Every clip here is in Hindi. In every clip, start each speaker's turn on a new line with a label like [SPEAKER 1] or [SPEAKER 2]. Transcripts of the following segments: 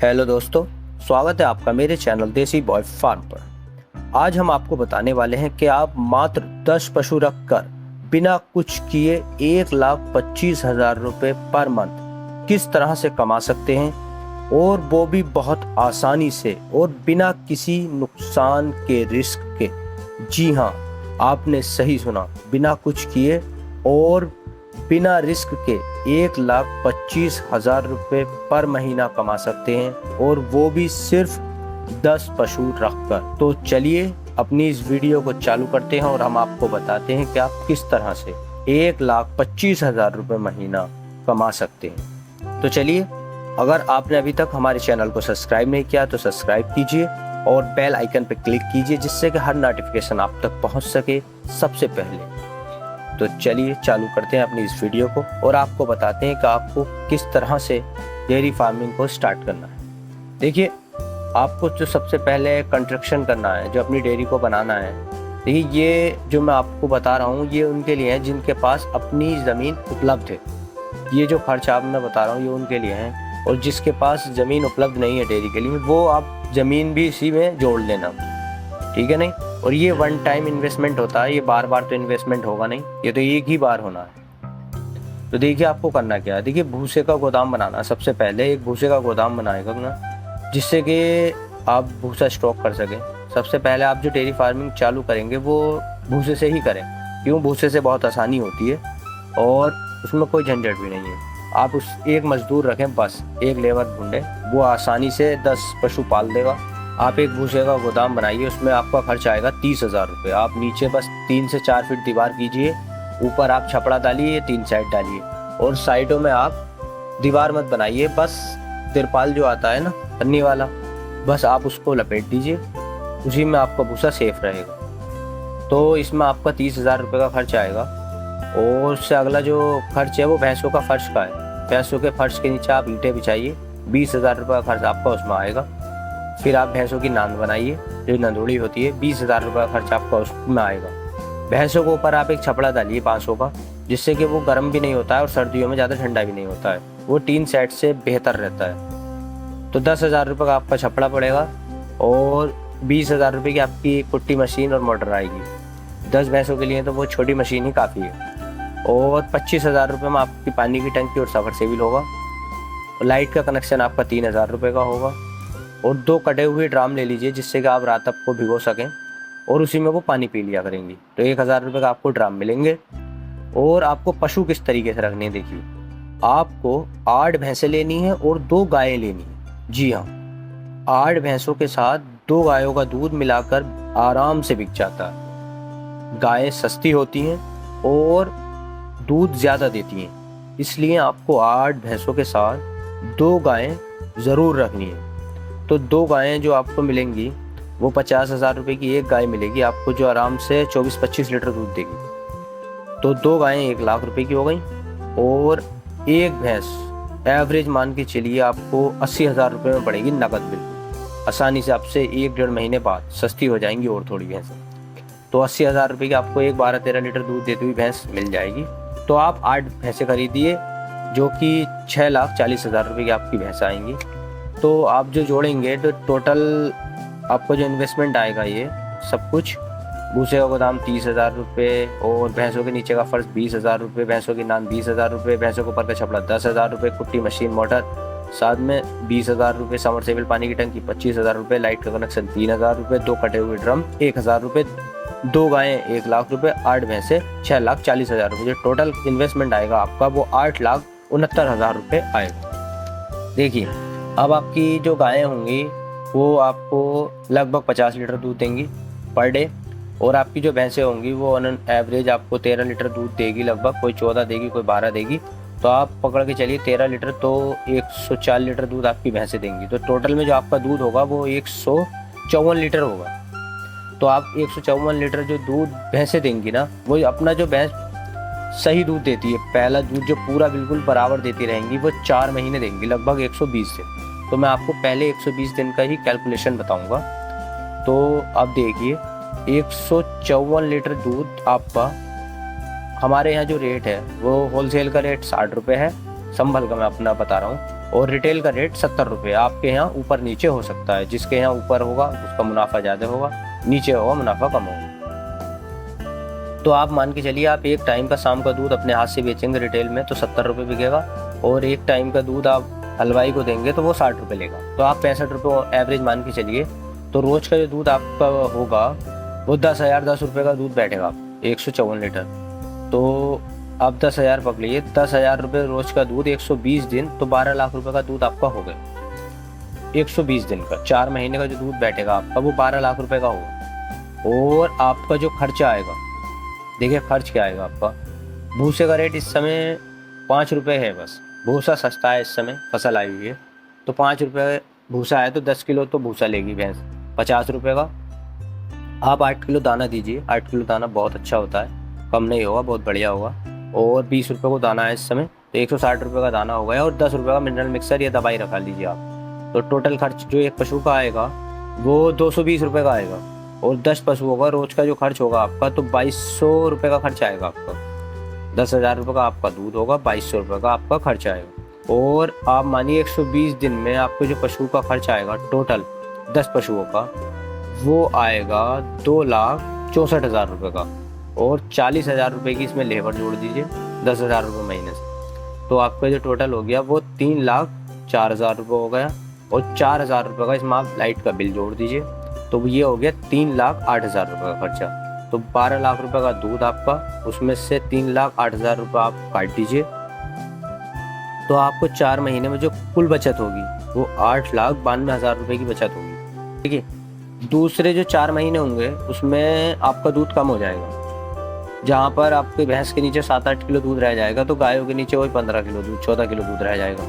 [SPEAKER 1] हेलो दोस्तों, स्वागत है आपका मेरे चैनल देसी बॉय फार्म पर। आज हम आपको बताने वाले हैं कि आप मात्र 10 पशु रखकर बिना कुछ किए 1,25,000 रुपये पर मंथ किस तरह से कमा सकते हैं, और वो भी बहुत आसानी से और बिना किसी नुकसान के रिस्क के। जी हाँ, आपने सही सुना, बिना कुछ किए और बिना रिस्क के 1,25,000 रुपये पर महीना कमा सकते हैं, और वो भी सिर्फ 10 पशु रखकर। तो चलिए अपनी इस वीडियो को चालू करते हैं और हम आपको बताते हैं कि आप किस तरह से 1,25,000 रुपये महीना कमा सकते हैं। तो चलिए, अगर आपने अभी तक हमारे चैनल को सब्सक्राइब नहीं किया तो सब्सक्राइब कीजिए और बेल आइकन पर क्लिक कीजिए, जिससे कि हर नोटिफिकेशन आप तक पहुंच सके सबसे पहले। तो चलिए चालू करते हैं अपनी इस वीडियो को और आपको बताते हैं कि आपको किस तरह से डेयरी फार्मिंग को स्टार्ट करना है। देखिए, आपको जो सबसे पहले कंस्ट्रक्शन करना है, जो अपनी डेयरी को बनाना है। देखिए, ये जो मैं आपको बता रहा हूँ ये उनके लिए है जिनके पास अपनी ज़मीन उपलब्ध है। ये जो खर्च आप मैं बता रहा हूँ ये उनके लिए है, और जिसके पास ज़मीन उपलब्ध नहीं है डेयरी के लिए, वो आप ज़मीन भी इसी में जोड़ लेना, ठीक है नहीं। और ये वन टाइम इन्वेस्टमेंट होता है, ये बार बार तो इन्वेस्टमेंट होगा नहीं, ये तो एक ही बार होना है। तो देखिए, आपको करना क्या है। देखिए, भूसे का गोदाम बनाना। सबसे पहले एक भूसे का गोदाम बनाएगा ना, जिससे कि आप भूसा स्टॉक कर सकें। सबसे पहले आप जो डेयरी फार्मिंग चालू करेंगे वो भूसे से ही करें। क्यों? भूसे से बहुत आसानी होती है और उसमें कोई झंझट भी नहीं है। आप उस एक मजदूर रखें, बस एक लेबर ढूंढें, वो आसानी से 10 पशु पाल देगा। आप एक भूसे का गोदाम बनाइए, उसमें आपका खर्च आएगा 30,000 रुपये। आप नीचे बस 3 से 4 फीट दीवार कीजिए, ऊपर आप छपड़ा डालिए, 3 साइड डालिए, और साइडों में आप दीवार मत बनाइए, बस तिरपाल जो आता है ना पन्नी वाला, बस आप उसको लपेट दीजिए, उसी में आपका भूसा सेफ रहेगा। तो इसमें आपका 30,000 रुपये का खर्च आएगा। और उससे अगला जो खर्च है वो भैंसों का फर्श का है। भैंसों के फर्श के नीचे आप ईंटें बिछाइए, 20,000 रुपये का खर्च आपका उसमें आएगा। फिर आप भैंसों की नांद बनाइए, जो नंदोड़ी होती है, 20,000 रुपये का खर्च आपका उसमें आएगा। भैंसों के ऊपर आप एक छपड़ा डालिए 500 का, जिससे कि वो गर्म भी नहीं होता है और सर्दियों में ज़्यादा ठंडा भी नहीं होता है, वो 3 सेट से बेहतर रहता है। तो 10,000 रुपये का आपका छपड़ा पड़ेगा, और 20,000 रुपये की आपकी कुट्टी मशीन और मोटर आएगी। 10 भैंसों के लिए तो वो छोटी मशीन ही काफ़ी है। और 25,000 रुपये में आपकी पानी की टंकी और सबमर्सिबल होगा। और लाइट का कनेक्शन आपका 3,000 रुपये का होगा। और 2 कटे हुए ड्राम ले लीजिए, जिससे कि आप रात तक को भिगो सकें और उसी में वो पानी पी लिया करेंगी। तो 1,000 रुपये का आपको ड्राम मिलेंगे। और आपको पशु किस तरीके से रखने, देखिए, आपको 8 भैंसें लेनी है और 2 गायें लेनी है। जी हाँ, 8 भैंसों के साथ 2 गायों का दूध मिलाकर आराम से बिक जाता है। गायें सस्ती होती हैं और दूध ज़्यादा देती हैं, इसलिए आपको 8 भैंसों के साथ 2 गायें ज़रूर रखनी है। तो 2 गायें जो आपको मिलेंगी वो 50,000 रुपये की एक गाय मिलेगी आपको, जो आराम से 24-25 लीटर दूध देगी। तो 2 गायें 1,00,000 रुपये की हो गई। और एक भैंस एवरेज मान के चलिए आपको 80,000 रुपये में पड़ेगी नकद, बिल्कुल आसानी से आपसे 1-1.5 महीने बाद सस्ती हो जाएंगी और थोड़ी भैंसें। तो 80,000 रुपये की आपको एक 12-13 लीटर दूध देती हुई भैंस मिल जाएगी। तो आप 8 भैंसें खरीदिए, जो कि 6,40,000 रुपये की आपकी भैंस आएंगी। तो आप जो जोड़ेंगे तो टोटल आपको जो इन्वेस्टमेंट आएगा, ये सब कुछ, भूसे का गोदाम 30,000 रुपये, और भैंसों के नीचे का फर्श 20,000 रुपये, भैंसों की नान 20,000 रुपये, भैंसों के ऊपर का छपड़ा 10,000 रुपये, कुट्टी मशीन मोटर साथ में 20,000 रुपये, समरसेबल पानी की टंकी 25,000 रुपये, लाइट का कनेक्शन 3,000 रुपये, 2 कटे हुए ड्रम 1,000 रुपये, 2 गायें 1,00,000 रुपये, 8 भैंसें 6,40,000 रुपये। जो टोटल इन्वेस्टमेंट आएगा आपका वो 8,69,000 रुपये आएगा। देखिए, अब आपकी जो गायें होंगी वो आपको लगभग 50 लीटर दूध देंगी पर डे, और आपकी जो भैंसें होंगी वो ऑन एवरेज आपको 13 लीटर दूध देगी लगभग, कोई 14 देगी, कोई 12 देगी। तो आप पकड़ के चलिए 13 लीटर, तो 104 लीटर दूध आपकी भैंसें देंगी। तो टोटल में जो आपका दूध होगा वो 154 लीटर होगा। तो आप 154 लीटर जो दूध भैंसें देंगी ना, वो अपना जो भैंस सही दूध देती है, पहला दूध जो पूरा बिल्कुल बराबर देती रहेंगी, वो 4 महीने देंगी लगभग 120 दिन। तो मैं आपको पहले 120 दिन का ही कैलकुलेशन बताऊंगा। तो आप देखिए, 154 लीटर दूध आपका, हमारे यहाँ जो रेट है वो होलसेल का रेट 60 रुपये है, संभल का मैं अपना बता रहा हूँ। और रिटेल का रेट 70 रुपये। आपके यहाँ ऊपर नीचे हो सकता है, जिसके यहाँ ऊपर होगा उसका मुनाफा ज़्यादा होगा, नीचे होगा मुनाफा कम होगा। तो आप मान के चलिए आप एक टाइम का शाम का दूध अपने हाथ से बेचेंगे रिटेल में तो 70 रुपये बिकेगा, और एक टाइम का दूध आप हलवाई को देंगे तो वो 60 रुपये लेगा। तो आप 65 रुपये एवरेज मान के चलिए। तो रोज़ का जो दूध आपका होगा वो 10 रुपये का दूध बैठेगा 154 लीटर। तो आप 10,000 पकड़िए, 10,000 रुपये रोज़ का दूध 120 दिन, तो 12 लाख रुपए का दूध आपका हो गया 120 दिन का। 4 महीने का जो दूध बैठेगा आपका वो 12 लाख रुपए का होगा। और आपका जो खर्चा आएगा, देखिए खर्च क्या आएगा आपका। भूसे का रेट इस समय 5 रुपये है बस, भूसा सस्ता है इस समय, फसल आई हुई है तो 5 रुपये भूसा है, तो 10 किलो तो भूसा लेगी भैंस 50 रुपये का। आप 8 किलो दाना दीजिए, 8 किलो दाना बहुत अच्छा होता है, कम नहीं होगा, बहुत बढ़िया होगा। और 20 रुपये को दाना है इस समय, तो 160 रुपये का दाना हो गया, और 10 रुपये का मिनरल मिक्सर या दवाई रखा लीजिए आप। तो टोटल खर्च जो एक पशु का आएगा वो 220 रुपये का आएगा, और 10 पशु होगा, रोज का जो खर्च होगा आपका तो 2200 रुपये का खर्च आएगा आपका। 10,000 रुपये का आपका दूध होगा, 2200 रुपये का आपका खर्च आएगा। और आप मानिए 120 दिन में आपको जो पशु का खर्च आएगा टोटल 10 पशुओं का वो आएगा 2,64,000 रुपये का, और 40,000 रुपये की इसमें लेबर जोड़ दीजिए 10,000 रुपये महीने से, तो आपका जो टोटल हो गया वो 3,04,000 रुपये हो गया। और 4,000 रुपये का इसमें आप लाइट का बिल जोड़ दीजिए, तो ये हो गया 3,08,000 रुपये का खर्चा। तो 12 लाख रुपये का दूध आपका, उसमें से 3,08,000 रुपये आप काट दीजिए, तो आपको 4 महीने में जो कुल बचत होगी वो 8,92,000 रुपये की बचत होगी। ठीक है। दूसरे जो 4 महीने होंगे उसमें आपका दूध कम हो जाएगा, जहाँ पर आपके भैंस के नीचे 7-8 किलो दूध रह जाएगा तो गायों के नीचे वही 15 किलो दूध 14 किलो दूध रह जाएगा।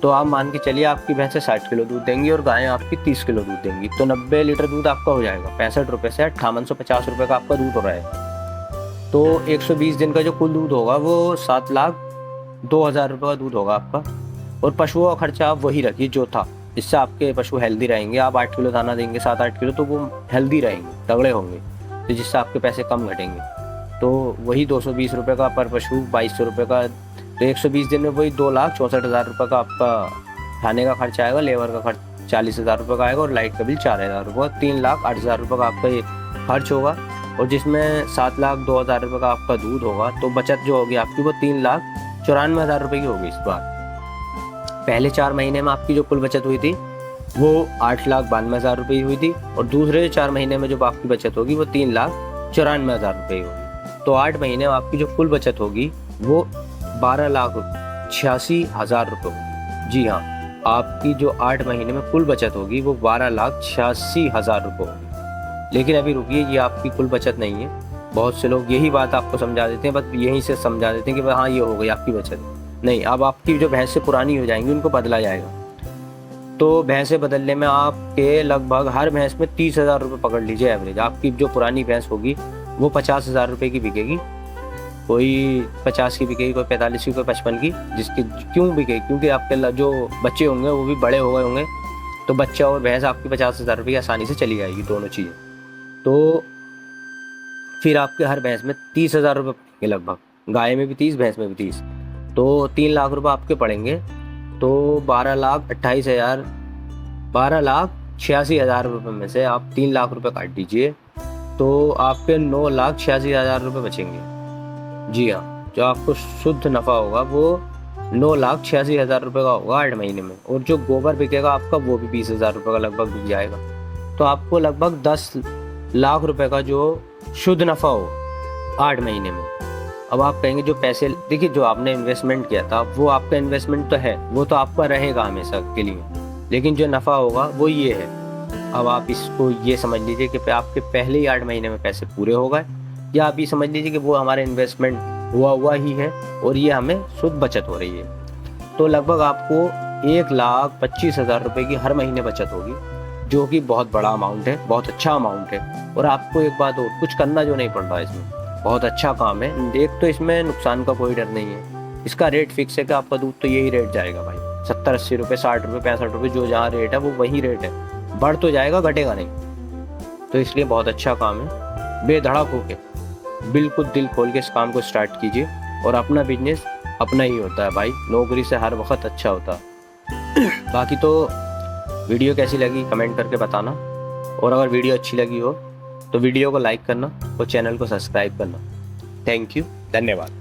[SPEAKER 1] तो आप मान के चलिए आपकी भैंसें 60 किलो दूध देंगी और गायें आपकी 30 किलो दूध देंगी, तो 90 लीटर दूध आपका हो जाएगा। 65 रुपये से 5850 रुपये का आपका दूध हो रहा है। तो 120 दिन का जो कुल दूध होगा वो 7,02,000 रुपये का दूध होगा आपका। और पशुओं का खर्चा आप वही रखिए जो था, इससे आपके पशु हेल्दी रहेंगे। आप 8 किलो दाना देंगे 7-8 किलो तो वो हेल्दी रहेंगे, तगड़े होंगे, तो जिससे आपके पैसे कम घटेंगे। तो वही 220 रुपये का पर पशु 2200 रुपये का, तो 120 दिन में वही 2,64,000 रुपये का आपका खाने का खर्च आएगा, लेबर का खर्च 40,000 रुपये का आएगा, और लाइट का बिल 4,000 रुपये, 3,08,000 रुपये का आपका ये खर्च होगा। और जिसमें 7,02,000 रुपये का आपका दूध होगा, तो बचत जो होगी आपकी वो 3,94,000 रुपये की होगी इस बार। पहले 4 महीने में आपकी जो कुल बचत हुई थी वो 8,92,000 रुपये की हुई थी, और दूसरे 4 महीने में जो आपकी बचत होगी वो 3,94,000 रुपये की होगी। तो 8 महीने में आपकी जो कुल बचत होगी वो 12,86,000 रुपये होगी। जी हाँ, आपकी जो 8 महीने में कुल बचत होगी वो 12,86,000 रुपये होगी। लेकिन अभी रुकिए, ये आपकी कुल बचत नहीं है। बहुत से लोग यही बात आपको समझा देते हैं, बस यहीं से समझा देते हैं कि हाँ ये हो गई आपकी बचत। नहीं, अब आपकी जो भैंसें पुरानी हो जाएंगी उनको बदला जाएगा। तो भैंसें बदलने में आपके लगभग हर भैंस में 30,000 रुपये पकड़ लीजिए एवरेज। आपकी जो पुरानी भैंस होगी वो 50,000 रुपये की बिकेगी, कोई 50 की बिकेगी, कोई 45 की, कोई 55 की। जिसकी क्यों बिकेगी? क्योंकि आपके जो बच्चे होंगे वो भी बड़े हो गए होंगे, तो बच्चा और भैंस आपकी 50,000 रुपये की आसानी से चली जाएगी दोनों चीज़ें। तो फिर आपके हर भैंस में 30,000 रुपये पड़ेंगे लगभग, गाय में भी 30, भैंस में भी 30, तो 3 लाख रुपये आपके पड़ेंगे। तो 12,86,000 रुपये में से आप 3 लाख रुपये काट दीजिए, तो आपके 9,86,000 रुपये बचेंगे। जी हाँ, जो आपको शुद्ध नफ़ा होगा वो 9,86,000 रुपये का होगा 8 महीने में। और जो गोबर बिकेगा आपका वो भी 20,000 रुपये का लगभग बिक जाएगा। तो आपको लगभग 10 लाख रुपये का जो शुद्ध नफ़ा हो 8 महीने में। अब आप कहेंगे जो पैसे, देखिए जो आपने इन्वेस्टमेंट किया था वो आपका इन्वेस्टमेंट तो है, वो तो आपका रहेगा हमेशा के लिए, लेकिन जो नफ़ा होगा वो ये है। अब आप इसको ये समझ लीजिए कि आपके पहले ही 8 महीने में पैसे पूरे हो गए, या आप ये समझ लीजिए कि वो हमारा इन्वेस्टमेंट हुआ ही है और ये हमें शुद्ध बचत हो रही है। तो लगभग आपको 1,25,000 रुपये की हर महीने बचत होगी, जो कि बहुत बड़ा अमाउंट है, बहुत अच्छा अमाउंट है। और आपको एक बात और, कुछ करना जो नहीं पड़ रहा है, इसमें बहुत अच्छा काम है। एक तो इसमें नुकसान का कोई डर नहीं है, इसका रेट फिक्स है कि आपका दूध तो यही रेट जाएगा भाई, 70-80 रुपये, 60 रुपये, 65 रुपये, जो जहाँ रेट है वो वही रेट है, बढ़ तो जाएगा घटेगा नहीं। तो इसलिए बहुत अच्छा काम है। बेधड़क होके बिल्कुल दिल खोल के इस काम को स्टार्ट कीजिए, और अपना बिजनेस अपना ही होता है भाई, नौकरी से हर वक्त अच्छा होता है। बाकी तो वीडियो कैसी लगी कमेंट करके बताना, और अगर वीडियो अच्छी लगी हो तो वीडियो को लाइक करना और चैनल को सब्सक्राइब करना। थैंक यू, धन्यवाद।